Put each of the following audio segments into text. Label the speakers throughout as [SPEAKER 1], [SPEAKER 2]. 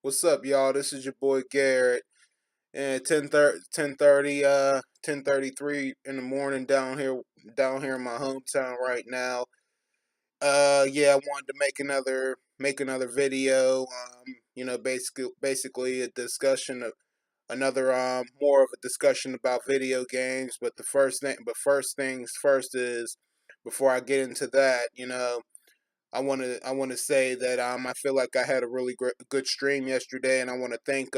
[SPEAKER 1] What's up, y'all? This is your boy Garrett. And 10:33 in the morning down here in my hometown right now. Yeah, I wanted to make another video. Basically a discussion of another more of a discussion about video games. But first things first is before I get into that, I want to say that I feel like I had a really good stream yesterday, and I want to thank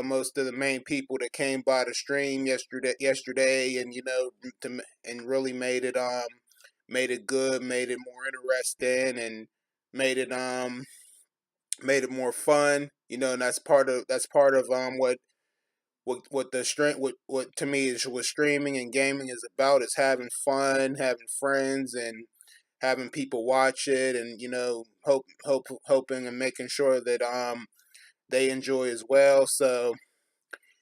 [SPEAKER 1] most of the main people that came by the stream yesterday, and and really made it good, made it more interesting, and made it um made it more fun. And that's part of what the stream what to me is what streaming and gaming is about, is having fun, having friends, and having people watch it, and hoping and making sure that they enjoy as well. So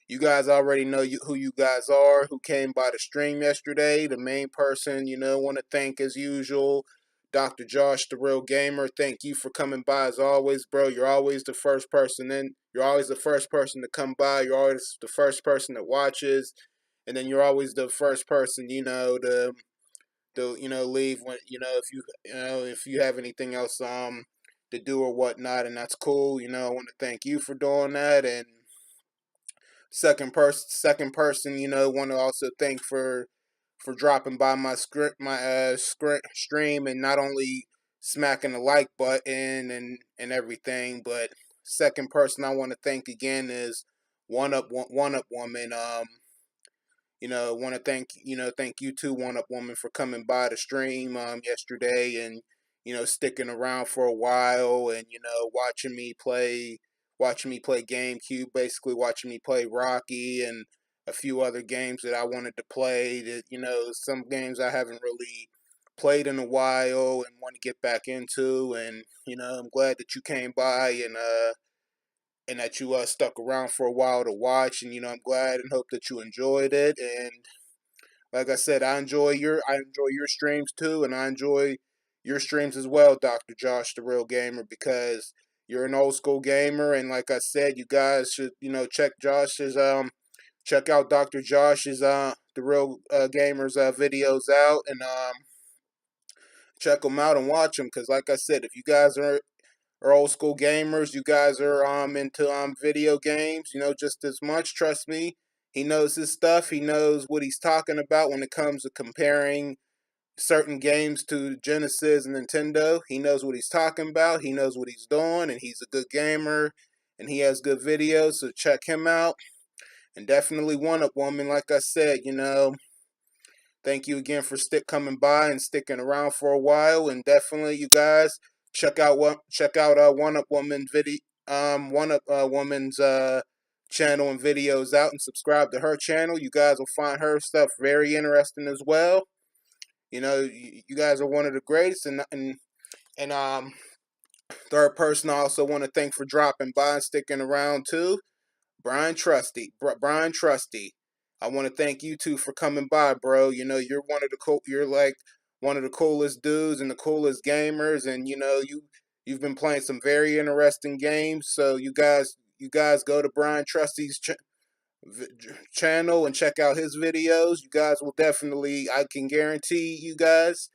[SPEAKER 1] you guys already know who you guys are, who came by the stream yesterday. The main person, want to thank as usual, Dr. Josh, the real gamer. Thank you for coming by as always, bro. You're always the first person in. You're always the first person to come by. You're always the first person that watches, and then you're always the first person, to leave when if you have anything else to do or whatnot, and that's cool. I want to thank you for doing that. And second person, want to also thank for dropping by my stream, and not only smacking the like button and everything, but second person I want to thank again is one up woman. Want to thank you too, One Up Woman, for coming by the stream yesterday, and sticking around for a while, and watching me play GameCube, basically watching me play Rocky and a few other games that I wanted to play. That some games I haven't really played in a while and want to get back into, and I'm glad that you came by, and that you stuck around for a while to watch, and I'm glad and hope that you enjoyed it. And like I said, I enjoy your streams too, and I enjoy your streams as well, Doctor Josh, the real gamer, because you're an old school gamer, and like I said, you guys should check out Doctor Josh's the real gamers videos out, and check them out and watch them, because like I said, if you guys are old school gamers, you guys are into video games, just as much. Trust me, he knows his stuff. He knows what he's talking about when it comes to comparing certain games to Genesis and Nintendo. He knows what he's talking about. He knows what he's doing, and he's a good gamer, and he has good videos. So check him out, and definitely One Up Woman. Like I said, thank you again for coming by and sticking around for a while, and definitely you guys check out One Up Woman video One Up Woman's channel and videos out, and subscribe to her channel. You guys will find her stuff very interesting as well. You guys are one of the greatest, and third person I also want to thank for dropping by and sticking around too, Brian Trusty. Brian Trusty. I want to thank you too for coming by, bro. You're like one of the coolest dudes and the coolest gamers, and you've been playing some very interesting games. So you guys go to Brian Trusty's channel and check out his videos. You guys will definitely, I can guarantee you guys,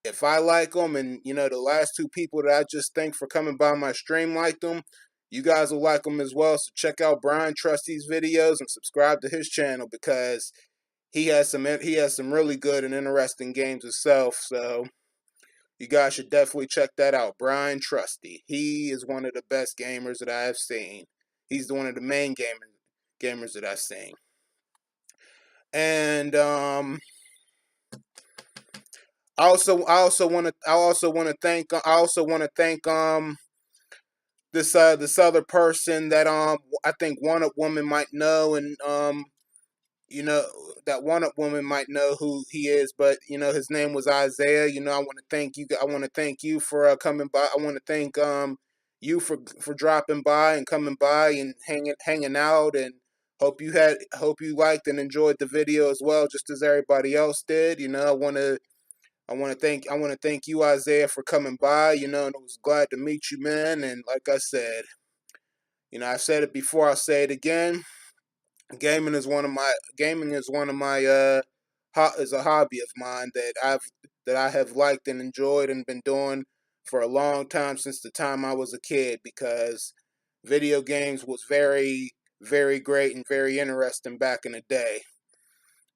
[SPEAKER 1] if I like them, and the last two people that I just thanked for coming by my stream liked them, you guys will like them as well. So check out Brian Trusty's videos and subscribe to his channel, because he has some really good and interesting games himself. So you guys should definitely check that out. Brian Trusty. He is one of the best gamers that I have seen. He's one of the main gamers that I've seen. And I also want to thank this other person that I think One Up Woman might know, and you know that One Up Woman might know who he is, but his name was Isaiah. I want to thank you. I want to thank you for coming by. I want to thank you for dropping by and coming by and hanging out, and hope you liked and enjoyed the video as well, just as everybody else did. I want to I want to thank you, Isaiah, for coming by. And I was glad to meet you, man. And like I said, I said it before, I'll say it again. Gaming is one of my is a hobby of mine that I have liked and enjoyed and been doing for a long time, since the time I was a kid, because video games was very, very great and very interesting back in the day.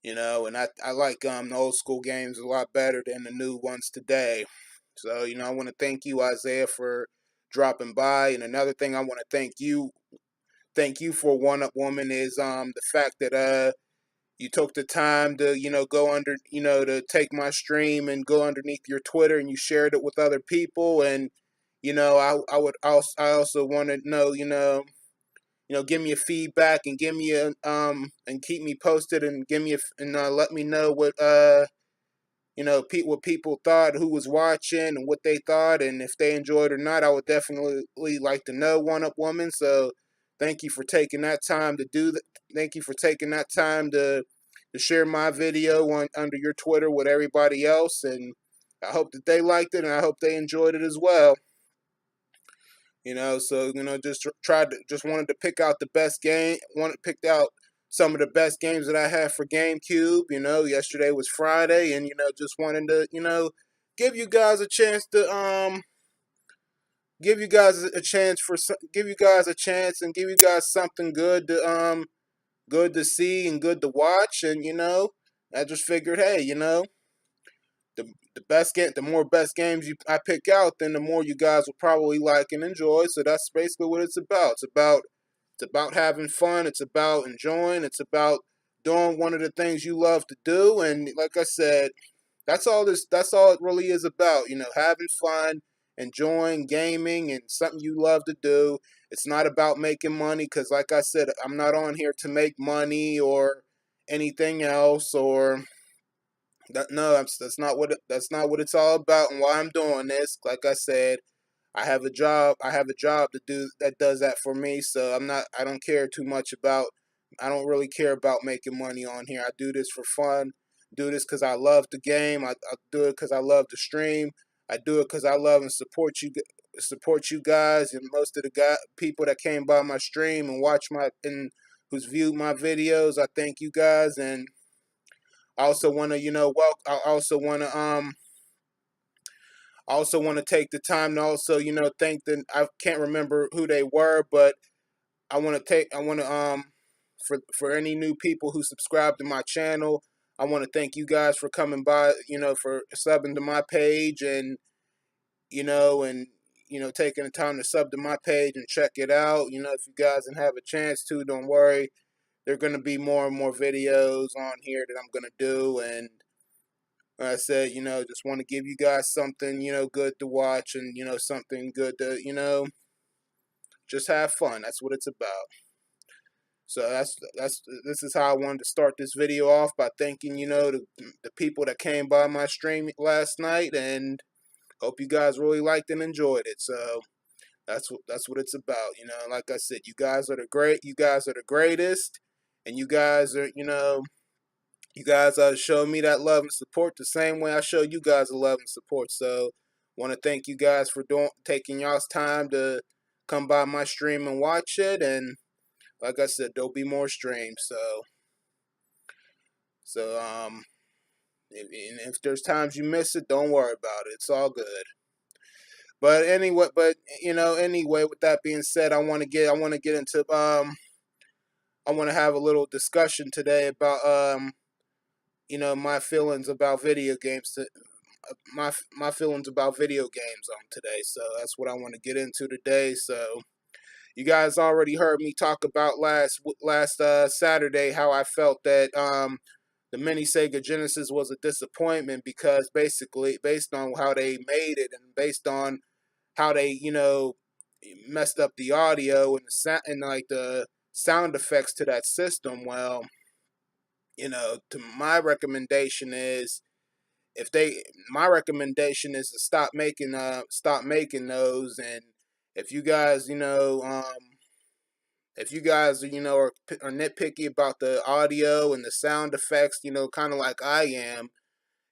[SPEAKER 1] And I like the old school games a lot better than the new ones today. So, I want to thank you, Isaiah, for dropping by. And another thing I want to thank you for, One Up Woman, is the fact that you took the time to, go under, to take my stream and go underneath your Twitter, and you shared it with other people. And I also want to know, give me a feedback, and give me a and keep me posted, and give me and let me know what what people thought, who was watching, and what they thought, and if they enjoyed or not. I would definitely like to know, One Up Woman. So thank you for taking that time to do that. Thank you for taking that time to share my video under your Twitter with everybody else, and I hope that they liked it, and I hope they enjoyed it as well. So just wanted to pick out the best game. Picked out some of the best games that I had for GameCube. Yesterday was Friday, and just wanted to give you guys a chance to give you guys a chance, and give you guys something good to see and good to watch. And I just figured, hey, the more best games I pick out, then the more you guys will probably like and enjoy. So that's basically what it's about. It's about having fun. It's about enjoying. It's about doing one of the things you love to do. And like I said, That's all it really is about. Having fun, enjoying gaming, and something you love to do. It's not about making money, because, like I said, I'm not on here to make money or anything else. Or that. No, that's not what it's all about, and why I'm doing this. Like I said, I have a job. I have a job to do that does that for me. So I'm not. I don't care too much about. I don't really care about making money on here. I do this for fun. Do this because I love the game. I do it because I love the stream. I do it because I love and support you guys, and most of the people that came by my stream and who's viewed my videos. I thank you guys, and I also want to I also want to take the time to also, thank I can't remember who they were, but I want to, for any new people who subscribe to my channel, I want to thank you guys for coming by, for subbing to my page, and, taking the time to sub to my page and check it out. If you guys didn't have a chance to, don't worry. There are going to be more and more videos on here that I'm going to do, and like I said, just want to give you guys something, good to watch, and, something good to, just have fun. That's what it's about. So this is how I wanted to start this video off, by thanking, the people that came by my stream last night, and hope you guys really liked and enjoyed it. So that's what it's about. Like I said, you guys are the greatest, and you guys show me that love and support the same way I show you guys the love and support. So, want to thank you guys for taking y'all's time to come by my stream and watch it. And like I said, there'll be more streams. So if there's times you miss it, don't worry about it. It's all good. Anyway, with that being said, I want to get into I want to have a little discussion today about my feelings about video games. My feelings about video games on today. So that's what I want to get into today. So you guys already heard me talk about last Saturday how I felt that the mini Sega Genesis was a disappointment, because basically based on how they made it, and based on how they messed up the audio and the sound effects to that system. Well, to my recommendation is, if they my recommendation is to stop making those. And if you guys are nitpicky about the audio and the sound effects, kind of like I am,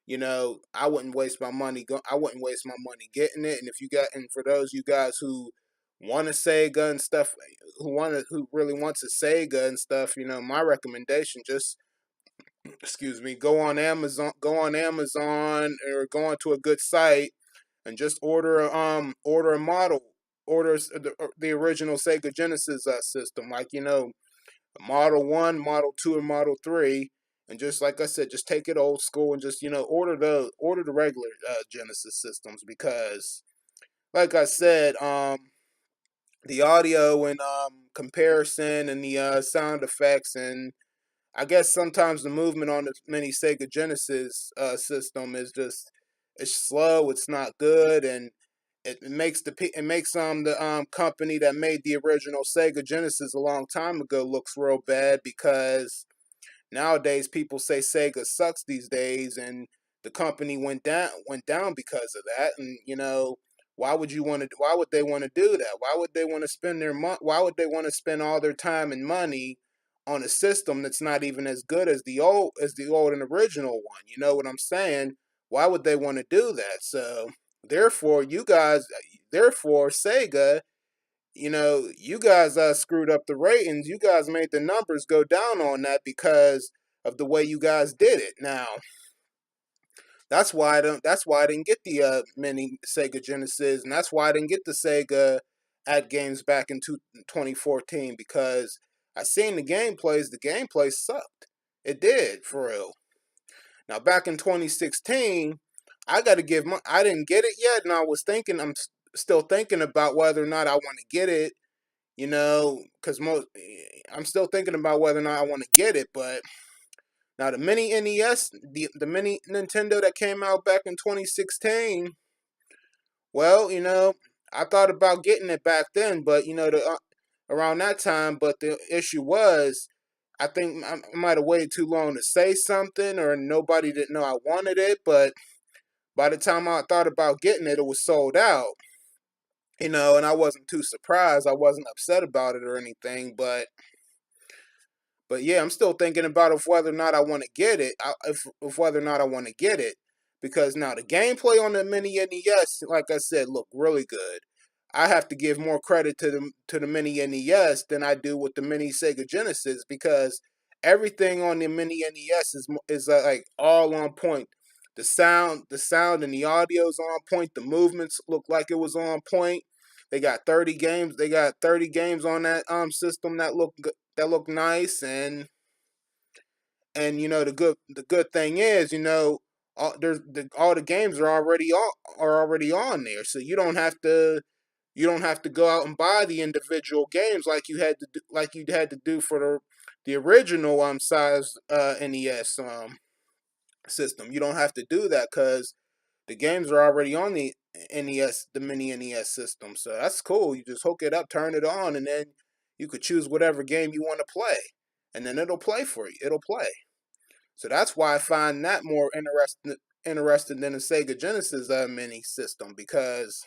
[SPEAKER 1] I wouldn't waste my money. I wouldn't waste my money getting it. And if you got, and for those you guys who want a Sega and stuff, who really wants a Sega and stuff, my recommendation, just excuse me, go on Amazon or go onto a good site and just order a model, the original Sega Genesis system, like Model 1, Model 2, and Model 3. And just like I said, just take it old school and just order the regular Genesis systems, because like I said, the audio and comparison and the sound effects, and I guess sometimes the movement on the mini Sega Genesis system is just, it's slow, it's not good, and it makes the company that made the original Sega Genesis a long time ago looks real bad, because nowadays people say Sega sucks these days, and the company went down because of that. And why would they want to do that? Why would they want to spend why would they want to spend all their time and money on a system that's not even as good as the old and original one? You know what I'm saying? Why would they want to do that? So therefore, therefore Sega, you guys screwed up the ratings. You guys made the numbers go down on that because of the way you guys did it. Now, That's why I didn't get the mini Sega Genesis, and that's why I didn't get the Sega at games back in 2014, because I seen the gameplays. The gameplay sucked. It did, for real. Now back in 2016, I didn't get it yet, and I'm still thinking about whether or not I want to get it. Because I'm still thinking about whether or not I want to get it. But now the mini NES, the mini Nintendo that came out back in 2016, well, I thought about getting it back then, but around that time. But the issue was, I think I might have waited too long to say something, or nobody didn't know I wanted it. But by the time I thought about getting it, it was sold out. And I wasn't too surprised. I wasn't upset about it or anything, but yeah, I'm still thinking about if whether or not I want to get it. If whether or not I want to get it, because now the gameplay on the mini NES, like I said, look really good. I have to give more credit to the mini NES than I do with the mini Sega Genesis, because everything on the mini NES is like all on point. The sound and the audio is on point. The movements look like it was on point. They got 30 games. They got 30 games on that system that look nice. And the good thing is, all the games are already on there, so you don't have to go out and buy the individual games like you had to do for the original size NES system. You don't have to do that, because the games are already on the mini NES system. So that's cool. You just hook it up, turn it on, and then you could choose whatever game you want to play, and then it'll play for you. It'll play. So that's why I find that more interesting than the Sega Genesis mini system, because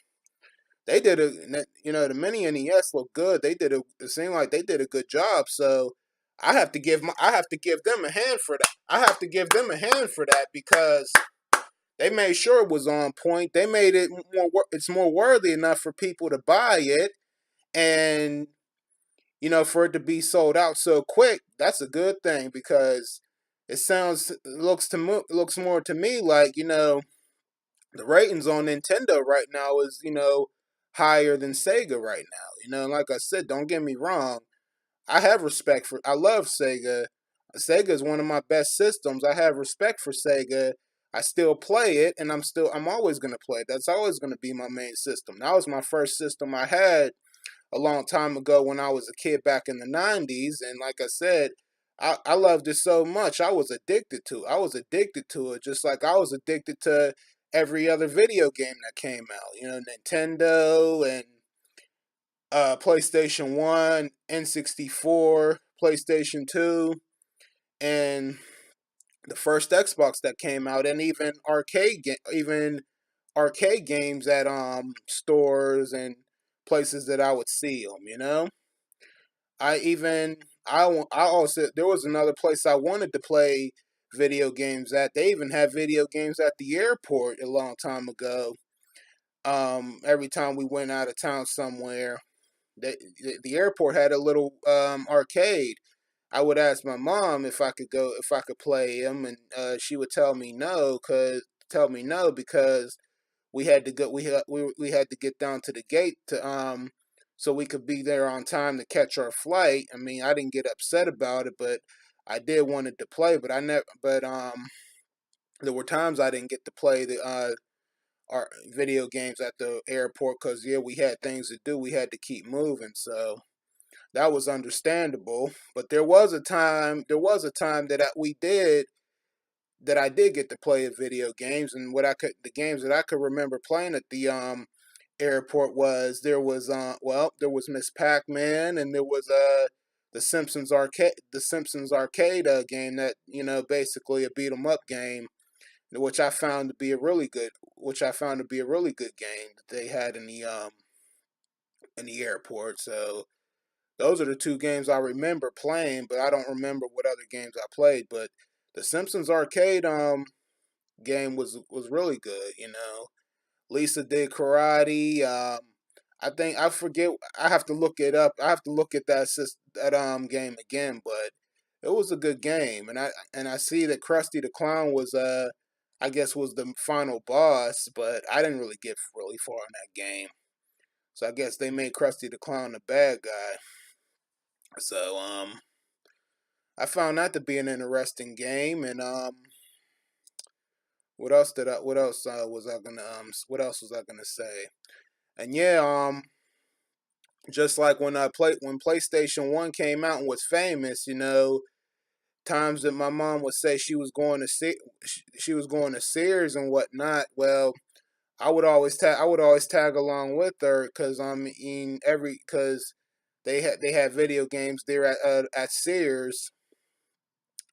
[SPEAKER 1] they did the mini NES looked good. It seemed like they did a good job. So I have to give them a hand for that. I have to give them a hand for that, because they made sure it was on point. They made it it's more worthy enough for people to buy it, and for it to be sold out so quick. That's a good thing, because looks more to me like, the ratings on Nintendo right now is, higher than Sega right now. Like I said, don't get me wrong. I love Sega. Sega is one of my best systems. I have respect for Sega. I still play it, and I'm always gonna play it. That's always gonna be my main system. That was my first system I had a long time ago when I was a kid back in the 90s. And like I said, I loved it so much. I was addicted to it. I was addicted to it, just like I was addicted to every other video game that came out. Nintendo and PlayStation 1, N64, PlayStation 2, and the first Xbox that came out, and even arcade games at stores and places that I would see them. I even I also, there was another place I wanted to play video games at. They even had video games at the airport a long time ago. Every time we went out of town somewhere, the airport had a little arcade. I would ask my mom if I could go, if I could play them, and she would tell me no because we had to go, we had to get down to the gate to so we could be there on time to catch our flight. I mean, I didn't get upset about it, but I did wanted to play, but I never, but there were times I didn't get to play the our video games at the airport because yeah, we had things to do. We had to keep moving, so that was understandable. But there was a time that we did that I did get to play video games, and the games that I could remember playing at the airport was there was Miss Pac Man, and there was the Simpsons arcade game that basically a beat 'em up game, which I found to be a really good game that they had in the airport. So those are the two games I remember playing, but I don't remember what other games I played. But the Simpsons arcade game was really good. Lisa did karate. I think I forget. I have to look it up. I have to look at that game again. But it was a good game, and I see that Krusty the Clown was I guess was the final boss, but I didn't really get really far in that game. So I guess they made Krusty the Clown the bad guy. So I found that to be an interesting game, and what else was I gonna say? And yeah, just like when PlayStation 1 came out and was famous, times that my mom would say she was going to Sears and whatnot. Well, I would always tag along with her because because they had video games there at Sears.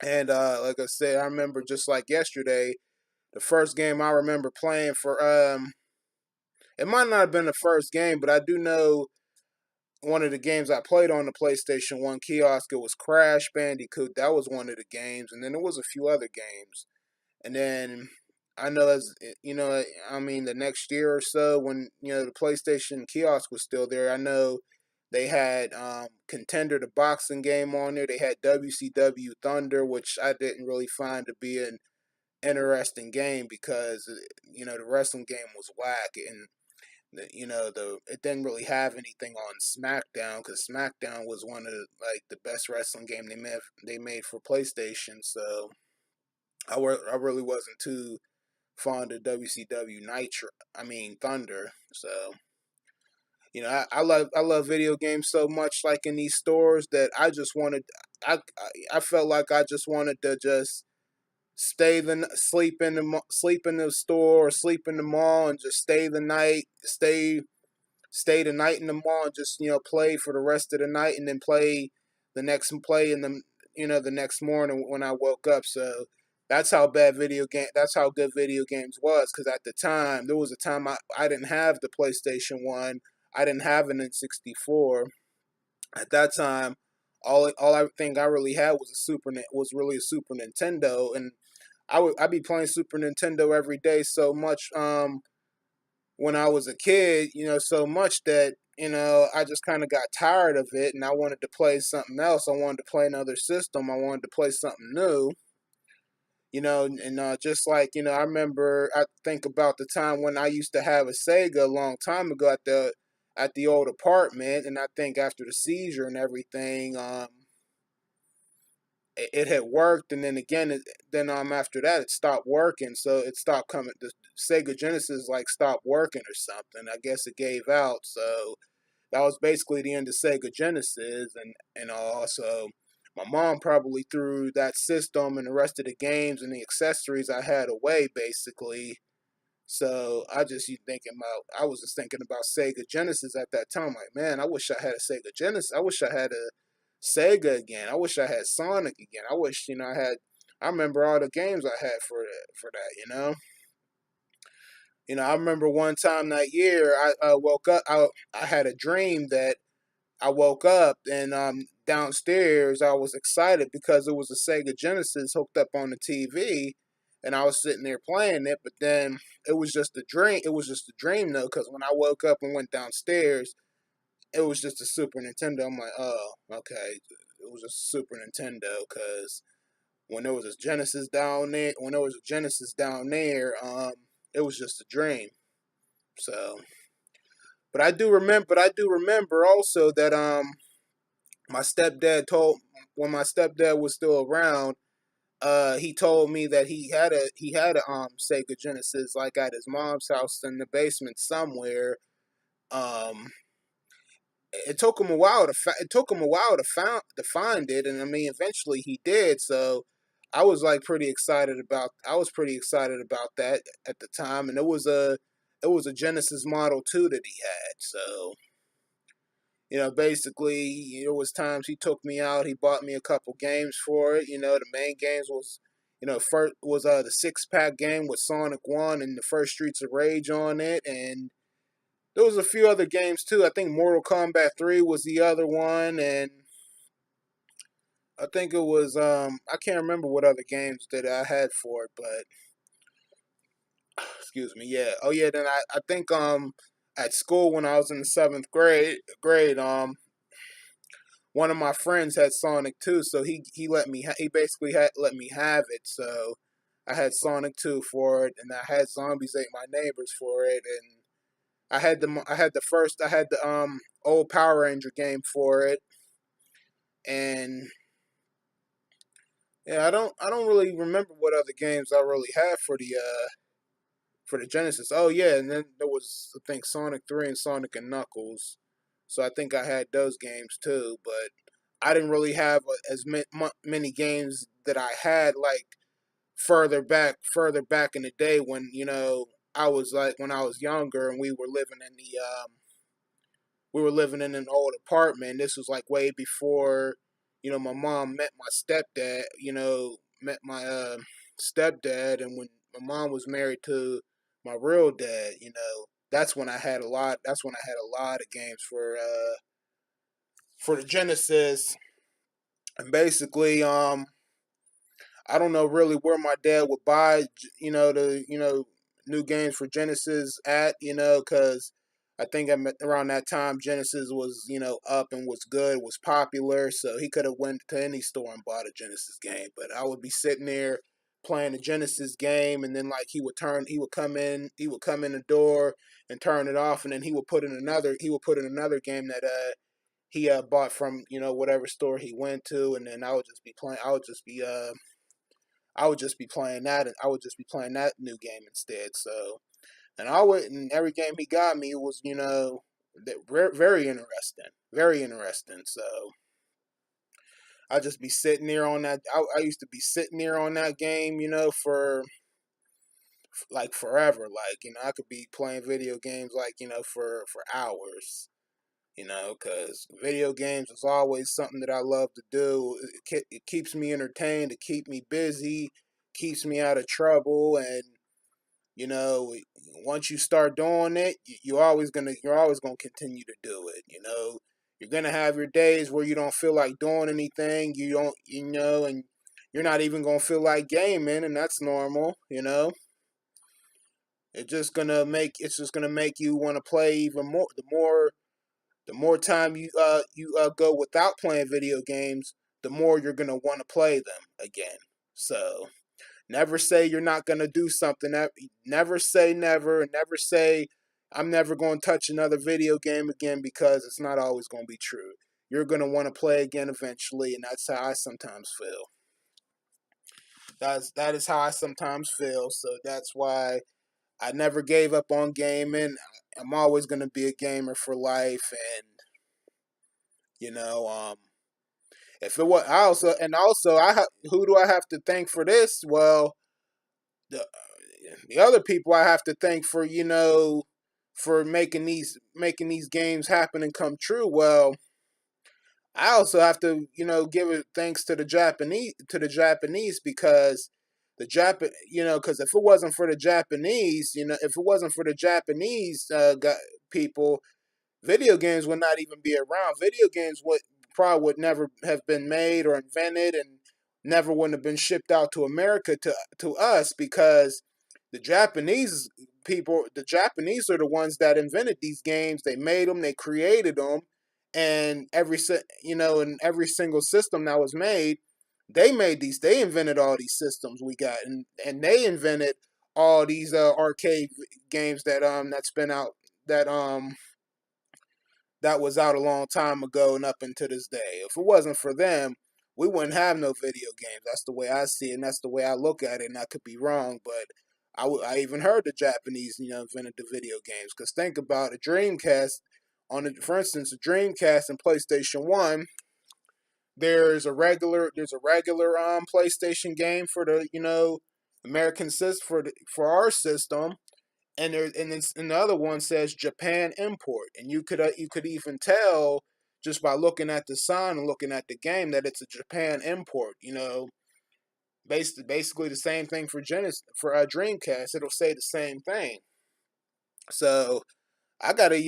[SPEAKER 1] And like I said, I remember just like yesterday, the first game I remember playing for it might not have been the first game, but I do know one of the games I played on the PlayStation 1 kiosk, it was Crash Bandicoot. That was one of the games, and then there was a few other games. And then I know I mean the next year or so when the PlayStation kiosk was still there, I know they had Contender the boxing game on there. They had WCW Thunder, which I didn't really find to be an interesting game because the wrestling game was whack, and it didn't really have anything on SmackDown because SmackDown was one of the best wrestling game they made for PlayStation. So I really wasn't too fond of WCW Nitro. I mean Thunder. So I love video games so much, like in these stores, that I felt like I just wanted to just sleep in the store or sleep in the mall and just stay the night in the mall and just play for the rest of the night and then play in the next morning when I woke up. So that's how good video games was, because at the time there was a time I didn't have the PlayStation 1. I didn't have an N64 at that time. All I think I really had was really a Super Nintendo, and I'd be playing Super Nintendo every day so much when I was a kid, so much that I just kind of got tired of it, and I wanted to play something else. I wanted to play another system. I wanted to play something new. And just like I think about the time when I used to have a Sega a long time ago at the old apartment, and I think after the seizure and everything, it had worked, and then again, after that it stopped working, so it stopped coming. The Sega Genesis stopped working or something. I guess it gave out, so that was basically the end of Sega Genesis, and all. So my mom probably threw that system and the rest of the games and the accessories I had away, basically. So I was just thinking about Sega Genesis at that time. Like, man, I wish I had a Sega Genesis. I wish I had a Sega again. I wish I had Sonic again. I wish I had. I remember all the games I had for that. I remember one time that year I woke up. I had a dream that I woke up and downstairs, I was excited because it was a Sega Genesis hooked up on the TV, and I was sitting there playing it. But then it was just a dream. It was just a dream though, because when I woke up and went downstairs, it was just a Super Nintendo. I'm like, oh, okay, it was a Super Nintendo because when there was a Genesis down there, it was just a dream. So, but I do remember. But I do remember also that my stepdad told when my stepdad was still around. He told me that he had a Sega Genesis like at his mom's house in the basement somewhere. Um, it took him a while to find it, and I mean eventually he did. So I was pretty excited about that at the time, and it was a Genesis Model 2 that he had. So basically, there was times he took me out. He bought me a couple games for it. The main games was, first was the 6 pack game with Sonic One and the first Streets of Rage on it, and there was a few other games too. I think Mortal Kombat 3 was the other one, and I think it was I can't remember what other games that I had for it, but excuse me, yeah. Oh yeah, then I think at school when I was in the seventh grade one of my friends had Sonic 2, so he basically had let me have it. So I had Sonic 2 for it, and I had Zombies Ate My Neighbors for it, and I had the old Power Ranger game for it, and yeah, I don't really remember what other games I really had for the Genesis. Oh yeah, and then there was I think Sonic 3 and Sonic and Knuckles. So I think I had those games too, but I didn't really have as many games that I had like further back in the day when I was like when I was younger and we were living in an old apartment. This was like way before, my mom met my stepdad. Met my stepdad, and when my mom was married to my real dad, that's when I had a lot. That's when I had a lot of games for the Genesis, and basically, I don't know really where my dad would buy, the new games for Genesis at, because I think around that time Genesis was up and was good, was popular, so he could have went to any store and bought a Genesis game. But I would be sitting there playing a Genesis game, and then like he would come in the door and turn it off, and then he would put in another game that he bought from whatever store he went to, and then I would just be playing that, and I would just be playing that new game instead. So, and every game he got me was, very interesting, very interesting. So I just be sitting there on that. I used to be sitting there on that game, for like forever. Like I could be playing video games like for hours. Because video games is always something that I love to do. It keeps me entertained, it keeps me busy, keeps me out of trouble, and you know, once you start doing it, you're always gonna continue to do it. You're gonna have your days where you don't feel like doing anything. You don't, and you're not even gonna feel like gaming, and that's normal. It's just gonna make you want to play even more. The more time you go without playing video games, the more you're gonna want to play them again. So never say you're not gonna do something. Never say never, and never say I'm never going to touch another video game again because it's not always going to be true. You're gonna want to play again eventually, and that's how I sometimes feel. That is how I sometimes feel. So that's why I never gave up on gaming. I'm always gonna be a gamer for life, and you know, if it was, who do I have to thank for this? Well, the other people I have to thank for for making these games happen and come true. Well, I also have to give it thanks to the Japanese because because if it wasn't for the Japanese people, video games would not even be around. Video games would probably would never have been made or invented, and never wouldn't have been shipped out to America to us, because the Japanese the Japanese are the ones that invented these games. They made them, they created them, and in every single system that was made, they invented all these systems we got, and they invented all these arcade games that's been out that that was out a long time ago and up until this day. If it wasn't for them, we wouldn't have no video games. That's the way I see it, and that's the way I look at it. And I could be wrong, but I even heard the Japanese, invented the video games. Because think about a Dreamcast. For instance, a Dreamcast and PlayStation One. There's a regular PlayStation game for the American system for our system, and the other one says Japan import, and you could even tell just by looking at the sign and looking at the game that it's a Japan import. Basically the same thing for Dreamcast. It'll say the same thing. So I gotta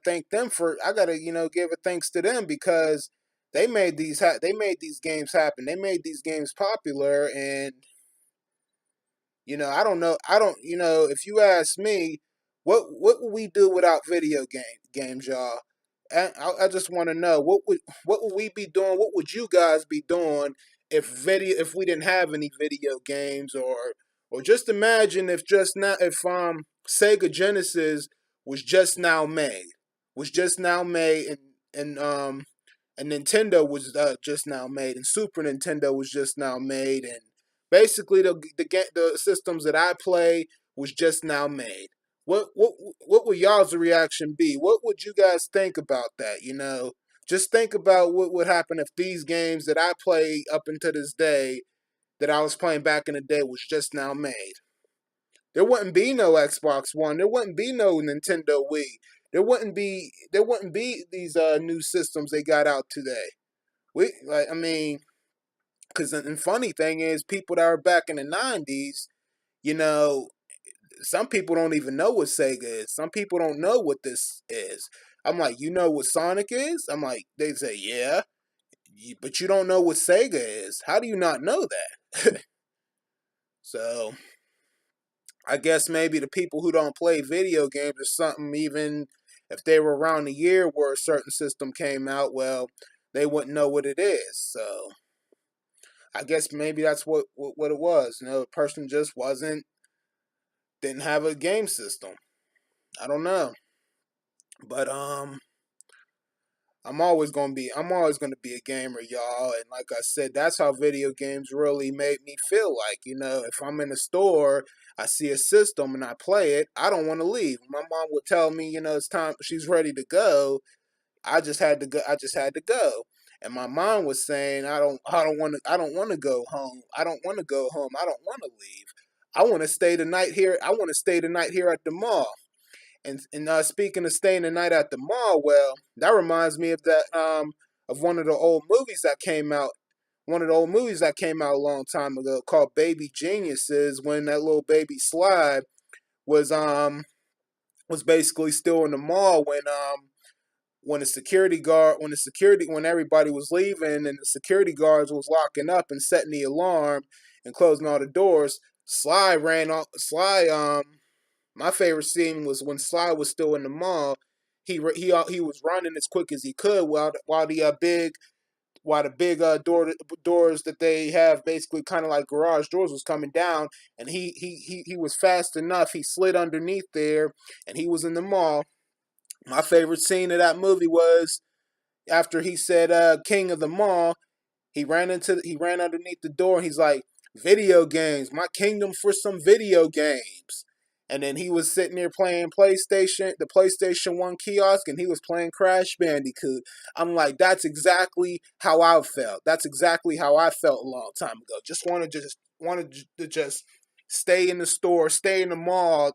[SPEAKER 1] thank them for I gotta give a thanks to them, because they made these games happen. They made these games popular, and I don't know. I don't. If you ask me, what would we do without games, y'all? I just want to know what would we be doing? What would you guys be doing if we didn't have any video games, or just imagine if Sega Genesis was just now made, and Nintendo was just now made, and Super Nintendo was just now made, and basically the systems that I play was just now made. What would y'all's reaction be? What would you guys think about that? Just think about what would happen if these games that I play up until this day, that I was playing back in the day, was just now made. There wouldn't be no Xbox One. There wouldn't be no Nintendo Wii. There wouldn't be these new systems they got out today. I mean, because the funny thing is, people that are back in the '90s, you know, some people don't even know what Sega is. Some people don't know what this is. I'm like, you know what Sonic is? I'm like, they say, yeah, but you don't know what Sega is. How do you not know that? So I guess maybe the people who don't play video games or something, even if they were around the year where a certain system came out, well, they wouldn't know what it is. So I guess maybe that's what it was. The person just didn't have a game system. I don't know, but I'm always gonna be a gamer, y'all. And like I said, that's how video games really made me feel like. If I'm in a store, I see a system and I play it, I don't want to leave. My mom would tell me, it's time. She's ready to go. I just had to go. I just had to go. And my mom was saying, I don't want to go home. I don't want to go home. I don't want to leave. I want to stay the night here. I want to stay the night here at the mall. And speaking of staying the night at the mall, well, that reminds me of one of the old movies that came out. One of the old movies that came out a long time ago, called Baby Geniuses, when that little baby Sly was was basically still in the mall when everybody was leaving and the security guards was locking up and setting the alarm and closing all the doors. Sly ran off. My favorite scene was when Sly was still in the mall. He was running as quick as he could while the big doors that they have, basically kind of like garage doors, was coming down, and he was fast enough. He slid underneath there, and he was in the mall. My favorite scene of that movie was after he said "King of the Mall." He ran underneath the door, and he's like, "Video games, my kingdom for some video games." And then he was sitting there playing the PlayStation 1 kiosk, and he was playing Crash Bandicoot. I'm like, that's exactly how I felt. That's exactly how I felt a long time ago. Wanted to just stay in the store, stay in the mall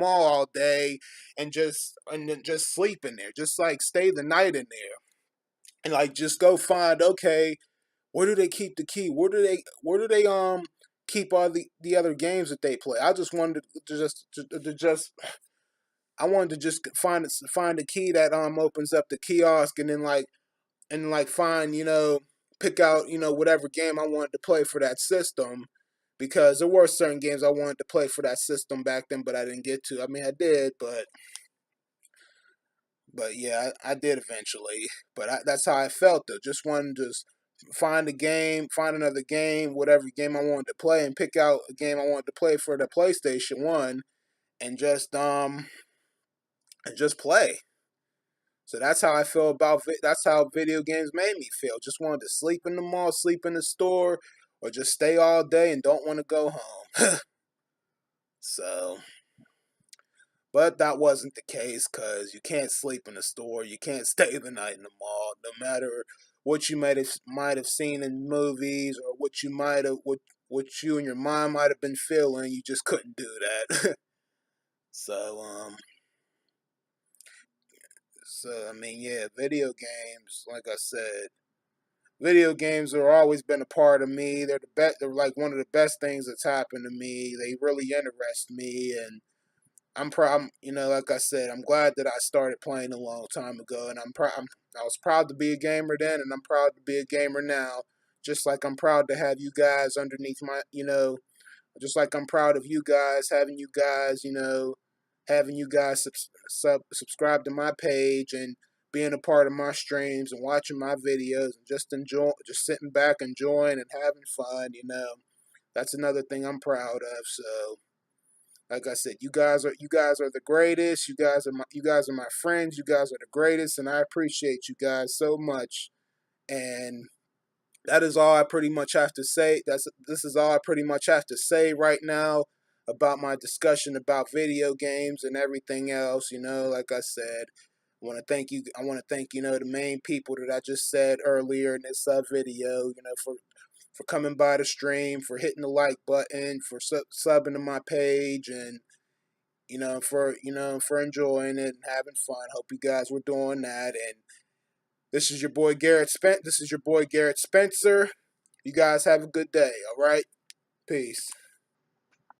[SPEAKER 1] all day, and then just sleep in there. Just like stay the night in there. And like just go find, okay, where do they keep the key? Where do they keep all the other games that they play? I just wanted to just I wanted to just find the key that opens up the kiosk, and then like and like find, pick out, whatever game I wanted to play for that system, because there were certain games I wanted to play for that system back then, but I didn't get to. I mean, I did, but yeah, I did eventually. But that's how I felt though. Just wanted to find a game, find another game, whatever game I wanted to play, and pick out a game I wanted to play for the PlayStation One, and just play. So that's how I feel about that's how video games made me feel. Just wanted to sleep in the mall, sleep in the store, or just stay all day and don't want to go home. So, but that wasn't the case because you can't sleep in the store, you can't stay the night in the mall, no matter what you might have seen in movies or what you might have what you and your mind might have been feeling. You just couldn't do that. so so I mean, yeah, video games, like I said, video games have always been a part of me. They're the best. They're like one of the best things that's happened to me. They really interest me, and I'm proud. Like I said, I'm glad that I started playing a long time ago, and I'm proud. I was proud to be a gamer then, and I'm proud to be a gamer now. Just like I'm proud to have you guys underneath my, just like I'm proud of you guys, having you guys subscribe to my page and being a part of my streams and watching my videos and just sitting back, enjoying and having fun. That's another thing I'm proud of. So, like I said, you guys are the greatest. You guys are my friends. You guys are the greatest, and I appreciate you guys so much. And that is all I pretty much have to say. This is all I pretty much have to say right now about my discussion about video games and everything else. Like I said, I want to thank the main people that I just said earlier in this video. For coming by the stream, for hitting the like button, for subbing to my page, and for enjoying it and having fun. Hope you guys were doing that. And this is your boy Garrett Spencer. You guys have a good day. All right. Peace.